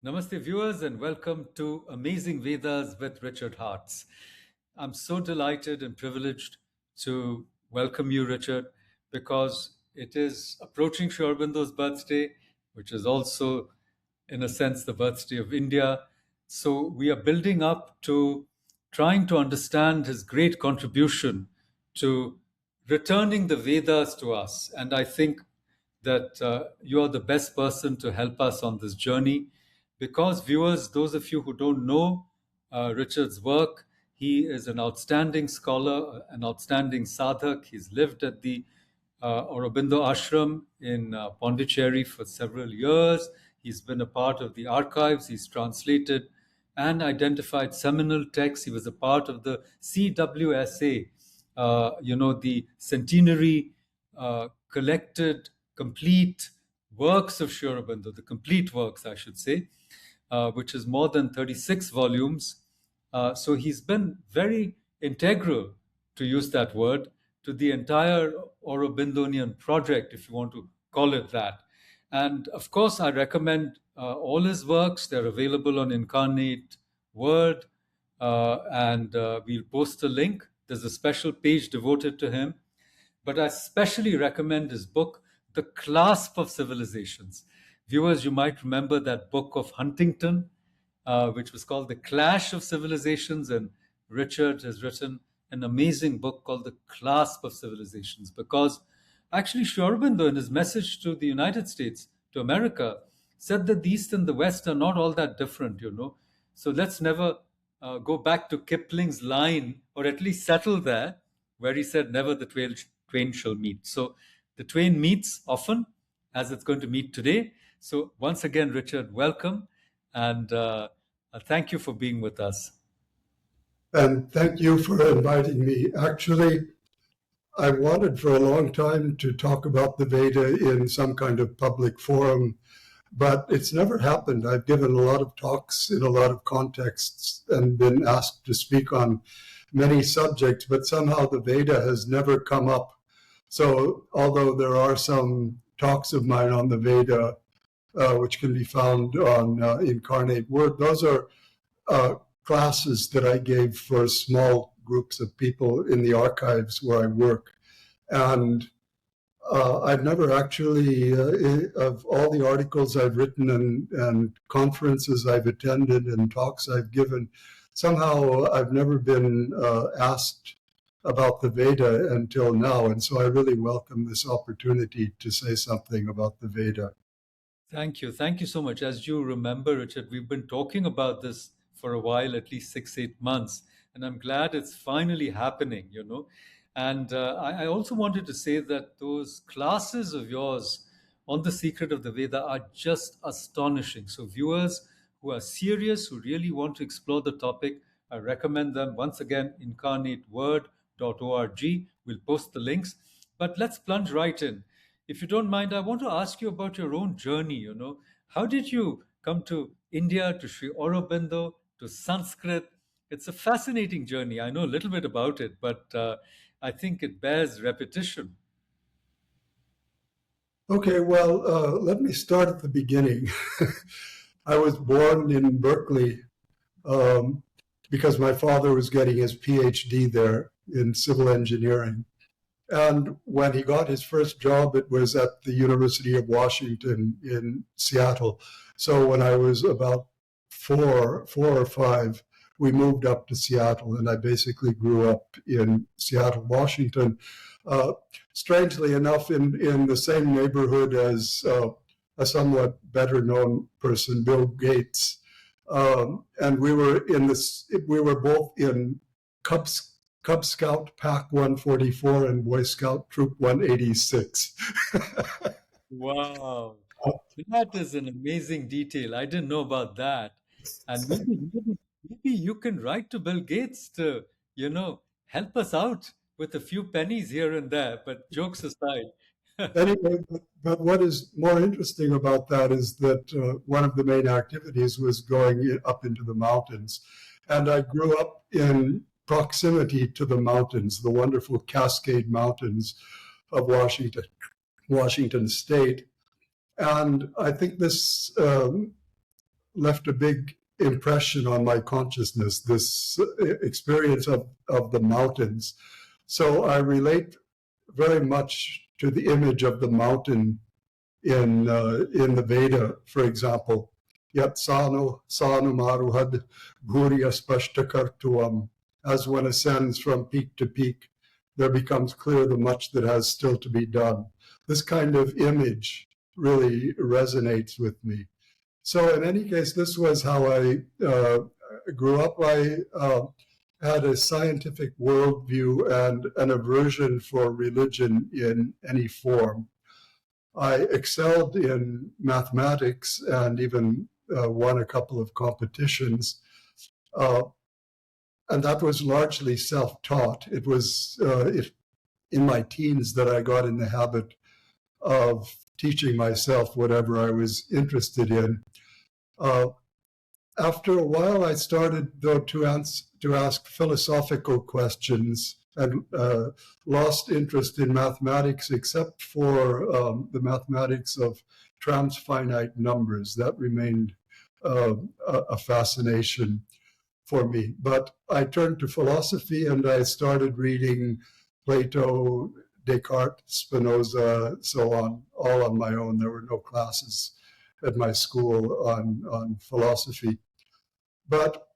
Namaste, viewers, and welcome to Amazing Vedas with Richard Hartz. I'm so delighted and privileged to welcome you, Richard, because it is approaching Sri Aurobindo's birthday, which is also, in a sense, the birthday of India. So we are building up to trying to understand his great contribution to returning the Vedas to us. And I think that you are the best person to help us on this journey because, viewers, those of you who don't know Richard's work, he is an outstanding scholar, an outstanding sadhak. He's lived at the Aurobindo Ashram in Pondicherry for several years. He's been a part of the archives. He's translated and identified seminal texts. He was a part of the CWSA, the centenary collected complete works of Sri Aurobindo, the complete works, I should say, which is more than 36 volumes. So he's been very integral, to use that word, to the entire Aurobindonian project, if you want to call it that. And of course, I recommend all his works. They're available on Incarnate Word, and we'll post a link. There's a special page devoted to him. But I especially recommend his book, The Clasp of Civilizations. Viewers, you might remember that book of Huntington, which was called The Clash of Civilizations, and Richard has written an amazing book called The Clasp of Civilizations, because actually Sri Aurobindo, in his message to the United States, to America, said that the East and the West are not all that different. So let's never go back to Kipling's line, or at least settle there, where he said, never the twain shall meet. So the twain meets often, as it's going to meet today. So once again, Richard, welcome, and thank you for being with us. And thank you for inviting me. Actually, I wanted for a long time to talk about the Veda in some kind of public forum, but it's never happened. I've given a lot of talks in a lot of contexts and been asked to speak on many subjects, but somehow the Veda has never come up. So although there are some talks of mine on the Veda, which can be found on Incarnate Word, those are classes that I gave for small groups of people in the archives where I work. And I've never actually, of all the articles I've written and conferences I've attended and talks I've given, somehow I've never been asked about the Veda until now. And so I really welcome this opportunity to say something about the Veda. Thank you. Thank you so much. As you remember, Richard, we've been talking about this for a while, at least 6-8 months, and I'm glad it's finally happening. And I also wanted to say that those classes of yours on the secret of the Veda are just astonishing. So viewers who are serious, who really want to explore the topic, I recommend them. Once again, incarnateword.org. We'll post the links. But let's plunge right in. If you don't mind, I want to ask you about your own journey. How did you come to India, to Sri Aurobindo, to Sanskrit? It's a fascinating journey. I know a little bit about it, but I think it bears repetition. Okay, well, let me start at the beginning. I was born in Berkeley because my father was getting his PhD there in civil engineering. And when he got his first job, it was at the University of Washington in Seattle. So when I was about four or five, we moved up to Seattle, and I basically grew up in Seattle, Washington. Strangely enough, in the same neighborhood as a somewhat better known person, Bill Gates. And we were both in Cub Scout Pack 144 and Boy Scout Troop 186. Wow. That is an amazing detail. I didn't know about that. And maybe you can write to Bill Gates to, help us out with a few pennies here and there. But jokes aside. Anyway, but what is more interesting about that is that one of the main activities was going up into the mountains. And I grew up in proximity to the mountains, the wonderful Cascade Mountains of Washington State. And I think this left a big impression on my consciousness, this experience of the mountains. So I relate very much to the image of the mountain in the Veda, for example. Yat sanu maruhad bhurya spashtakartuam. As one ascends from peak to peak, there becomes clear the much that has still to be done. This kind of image really resonates with me. So in any case, this was how I grew up. I had a scientific worldview and an aversion for religion in any form. I excelled in mathematics and even won a couple of competitions. And that was largely self-taught. It was in my teens that I got in the habit of teaching myself whatever I was interested in. After a while, I started, though, to ask philosophical questions and lost interest in mathematics, except for the mathematics of transfinite numbers. That remained a fascination for me. But I turned to philosophy and I started reading Plato, Descartes, Spinoza, so on, all on my own. There were no classes at my school on philosophy. But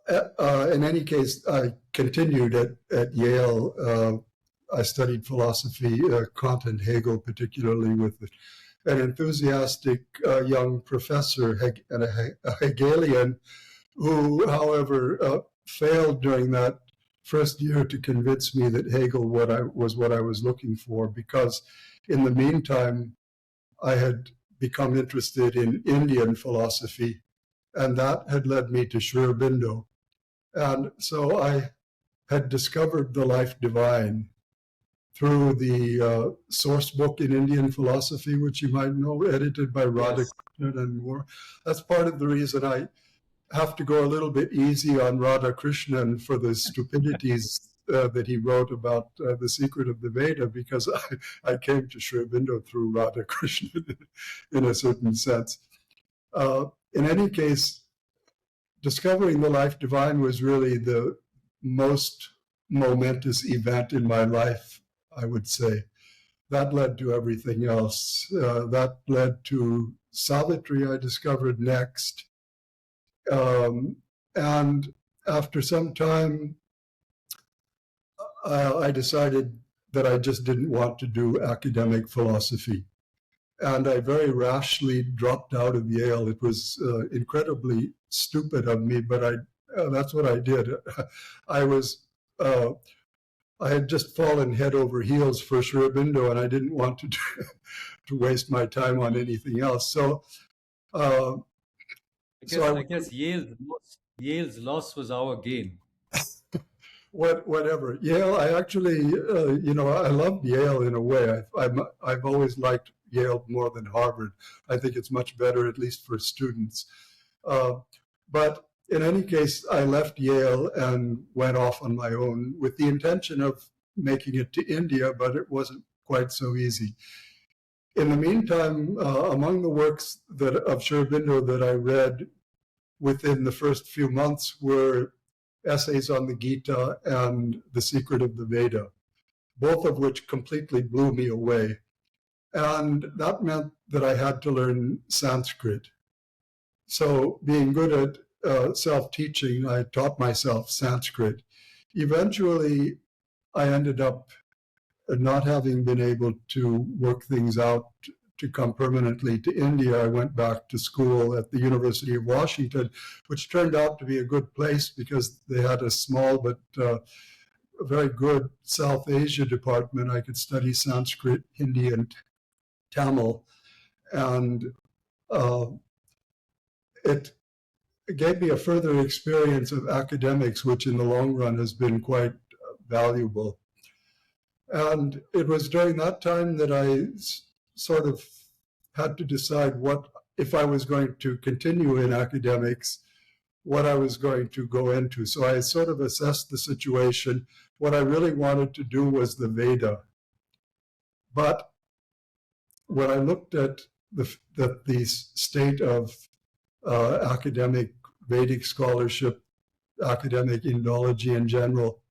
in any case, I continued at Yale. I studied philosophy, Kant and Hegel, particularly with an enthusiastic young professor and a Hegelian who, however, failed during that first year to convince me that Hegel was what I was looking for, because in the meantime, I had become interested in Indian philosophy, and that had led me to Sri Aurobindo. And so I had discovered the life divine through the source book in Indian philosophy, which you might know, edited by Radhakrishnan and more. That's part of the reason I have to go a little bit easy on Radhakrishnan for the stupidities that he wrote about the secret of the Veda, because I came to Sri Aurobindo through Radhakrishnan in a certain sense. In any case, discovering the life divine was really the most momentous event in my life, I would say. That led to everything else. That led to Savitri, I discovered next. And after some time, I decided that I just didn't want to do academic philosophy. And I very rashly dropped out of Yale. It was incredibly stupid of me, but that's what I did. I had just fallen head over heels for Sri Aurobindo, and I didn't want to waste my time on anything else. So, I guess Yale's loss was our gain. Whatever. Yale, I actually, I loved Yale in a way. I've always liked Yale more than Harvard. I think it's much better, at least for students. But in any case, I left Yale and went off on my own with the intention of making it to India, but it wasn't quite so easy. In the meantime, among the works of Sri Aurobindo that I read within the first few months were essays on the Gita and The Secret of the Veda, both of which completely blew me away. And that meant that I had to learn Sanskrit. So being good at self-teaching, I taught myself Sanskrit. Eventually, I ended up not having been able to work things out to come permanently to India. I went back to school at the University of Washington, which turned out to be a good place because they had a small but very good South Asia department. I could study Sanskrit, Hindi, and Tamil. And it gave me a further experience of academics, which in the long run has been quite valuable. And it was during that time that I sort of had to decide what, if I was going to continue in academics, what I was going to go into. So I sort of assessed the situation. What I really wanted to do was the Veda. But when I looked at the state of academic Vedic scholarship, academic Indology in general,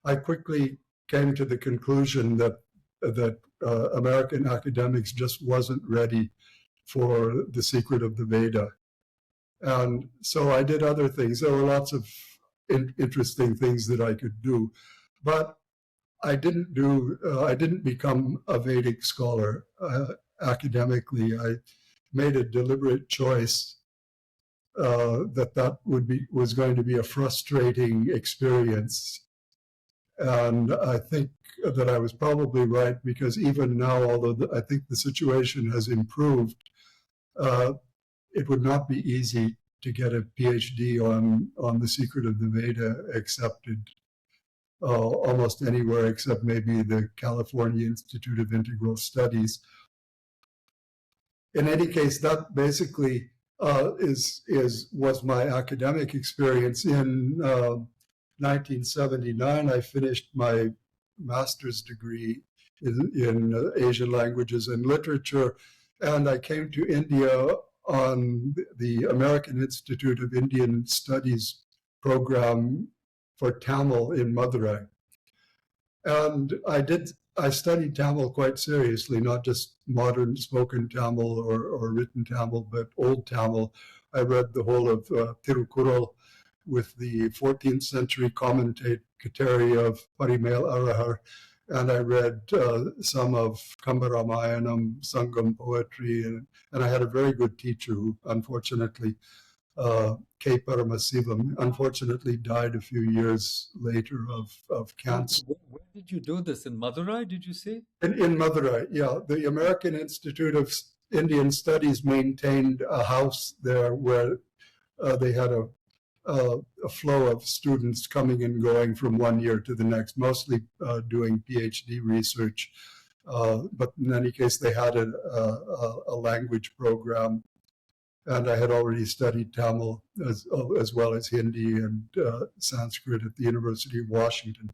I quickly came to the conclusion that American academics just wasn't ready for the secret of the Veda. And so I did other things. There were lots of interesting things that I could do, but I didn't become a Vedic scholar academically. I made a deliberate choice that was going to be a frustrating experience. And I think that I was probably right, because even now, although I think the situation has improved, it would not be easy to get a PhD on the secret of the Veda accepted almost anywhere except maybe the California Institute of Integral Studies. In any case, that basically was my academic experience. In 1979, I finished my master's degree in Asian languages and literature, and I came to India on the American Institute of Indian Studies program for Tamil in Madurai. And I studied Tamil quite seriously, not just modern spoken Tamil or written Tamil, but old Tamil. I read the whole of Tirukural with the 14th century commentary of Parimal Arahar, and I read some of Kambaramayanam, Sangam poetry, and I had a very good teacher who unfortunately, K. Paramasivam, unfortunately died a few years later of cancer. Where did you do this? In Madurai, did you say? In Madurai, yeah. The American Institute of Indian Studies maintained a house there where they had a flow of students coming and going from one year to the next, mostly doing PhD research. But in any case, they had a language program. And I had already studied Tamil as well as Hindi and Sanskrit at the University of Washington.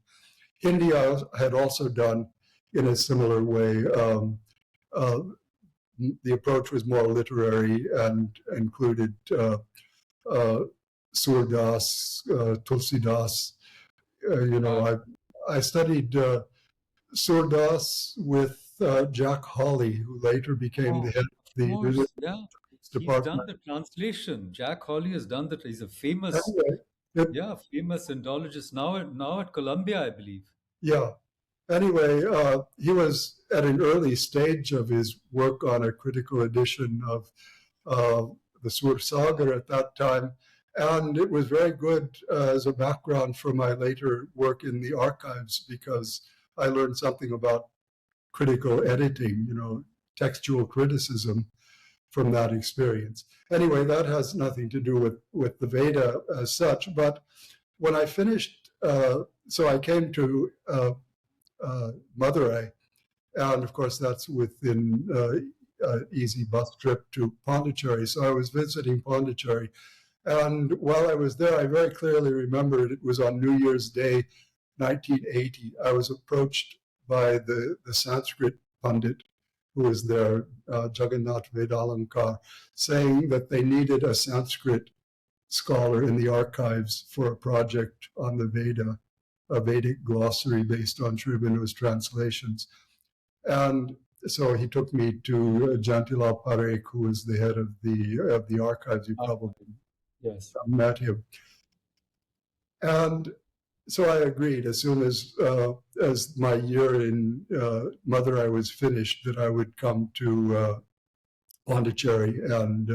Hindi I had also done in a similar way. The approach was more literary and included Surdas, Tulsidas. I studied Surdas with Jack Hawley, who later became the head of the department. He's done the translation. Jack Hawley has done that. He's a famous, famous Indologist now at Columbia, I believe. Yeah. Anyway, he was at an early stage of his work on a critical edition of the Sur Sagar at that time. And it was very good as a background for my later work in the archives, because I learned something about critical editing, textual criticism from that experience. Anyway, that has nothing to do with the Veda as such. But when I finished, so I came to Madurai, and of course that's within easy bus trip to Pondicherry. So I was visiting Pondicherry. And while I was there, I very clearly remembered it was on New Year's Day, 1980. I was approached by the Sanskrit Pundit who was there, Jagannath Vedalankar, saying that they needed a Sanskrit scholar in the archives for a project on the Veda, a Vedic glossary based on Sri Aurobindo's translations. And so he took me to Jantilal Parekh, who was the head of the archives. You probably met him. And so I agreed as soon as my year in Madurai was finished that I would come to Pondicherry and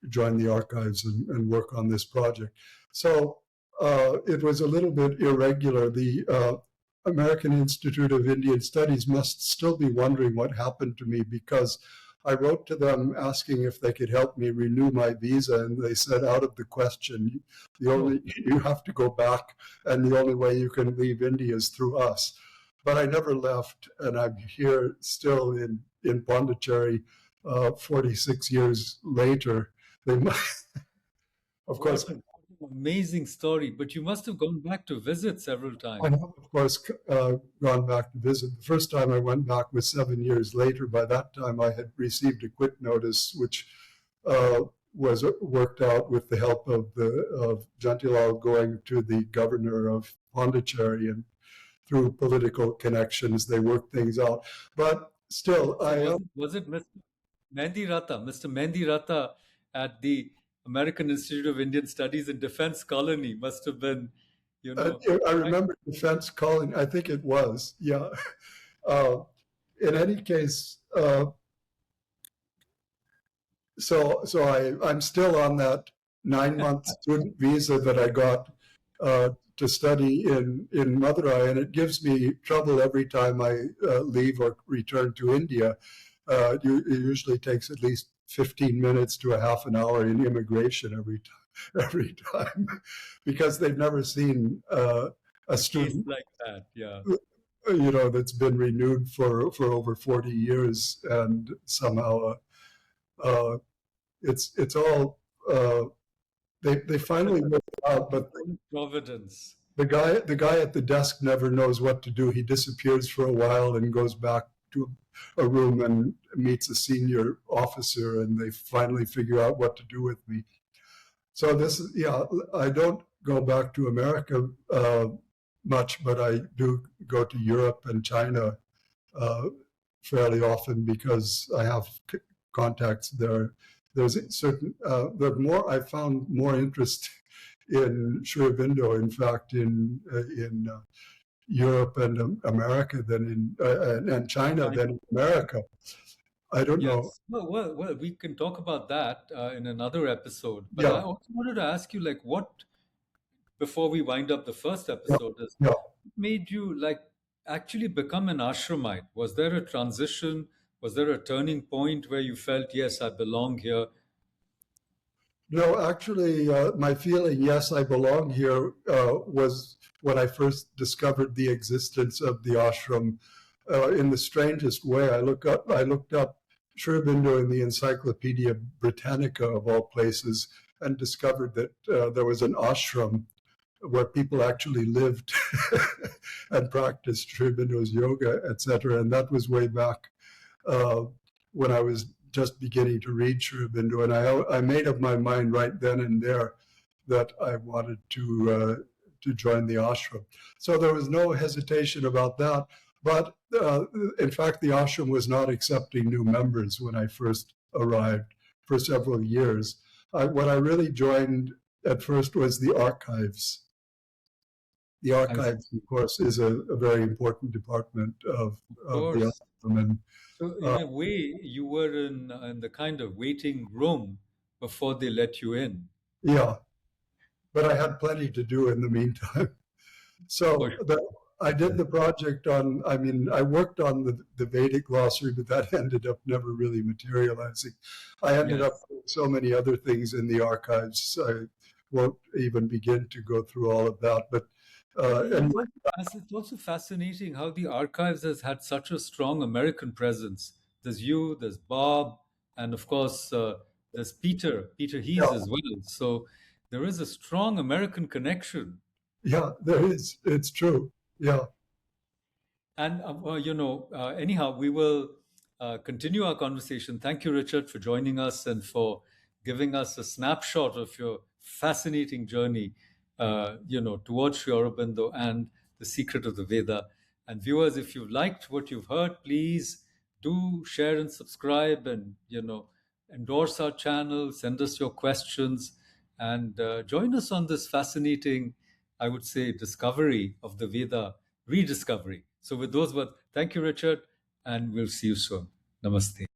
join the archives and work on this project. So it was a little bit irregular. The American Institute of Indian Studies must still be wondering what happened to me, because I wrote to them asking if they could help me renew my visa, and they said, out of the question. You have to go back, and the only way you can leave India is through us. But I never left, and I'm here still in Pondicherry 46 years later. Of course. Amazing story, but you must have gone back to visit several times. I have, of course, gone back to visit. The first time I went back was 7 years later. By that time, I had received a quit notice, which uh, was worked out with the help of Jantilal going to the governor of Pondicherry, and through political connections they worked things out. But still, So was it Mr. Mendi Rata, Mr. Mendi Rata at the American Institute of Indian Studies in Defense Colony must have been, you know, I right? remember defense calling. I think it was, yeah. Uh, in any case, I'm still on that 9-month student visa that I got to study in Madurai, and it gives me trouble every time I leave or return to India. It usually takes at least 15 minutes to a half an hour in immigration every time, because they've never seen a A case student, like that, yeah. that's been renewed for over 40 years, and somehow uh, it's all they finally work it out, but Providence. the guy at the desk never knows what to do. He disappears for a while and goes back to a room and meets a senior officer, and they finally figure out what to do with me. So this is, yeah, I don't go back to America much, but I do go to Europe and China fairly often because I have contacts there. There's certain, I found more interest in Sri Aurobindo, in fact, in Europe and America than and China than in America. I don't know. Yes. Well, we can talk about that in another episode. But I Yeah, also wanted to ask you, like, what, before we wind up the first yeah, episode, is yeah. what made you like actually become an ashramite? Was there a transition? Was there a turning point where you felt, yes, I belong here? No, actually, my feeling, yes, I belong here, was when I first discovered the existence of the ashram. In the strangest way, I looked up Sri Aurobindo in the Encyclopedia Britannica of all places, and discovered that there was an ashram where people actually lived and practiced Sri Aurobindo's yoga, etc. And that was way back uh, when I was just beginning to read Sri Aurobindo, and I made up my mind right then and there that I wanted to join the ashram. So there was no hesitation about that. But in fact, the ashram was not accepting new members when I first arrived for several years. What I really joined at first was the archives. The I see. archives, of course, is a very important department Of of the course. ashram. And So in uh, a way, you were in the kind of waiting room before they let you in. yeah, but I had plenty to do in the meantime. For So sure. I did the project on, I mean, I worked on the Vedic glossary, but that ended up never really materializing. I ended up Yes. doing so many other things in the archives. I won't even begin to go through all of that. But It's anyway, also it's also fascinating how the archives has had such a strong American presence. There's you, there's Bob, and of course there's Peter yeah, Hees as well. So there is a strong American connection. yeah, there is. It's true. Yeah, And anyhow, we will continue our conversation. Thank you, Richard, for joining us and for giving us a snapshot of your fascinating journey, towards Sri Aurobindo and the secret of the Veda. And viewers, if you've liked what you've heard, please do share and subscribe, and endorse our channel. Send us your questions, and join us on this fascinating, I would say, discovery of the Veda, rediscovery. So, with those words, thank you, Richard, and we'll see you soon. Namaste.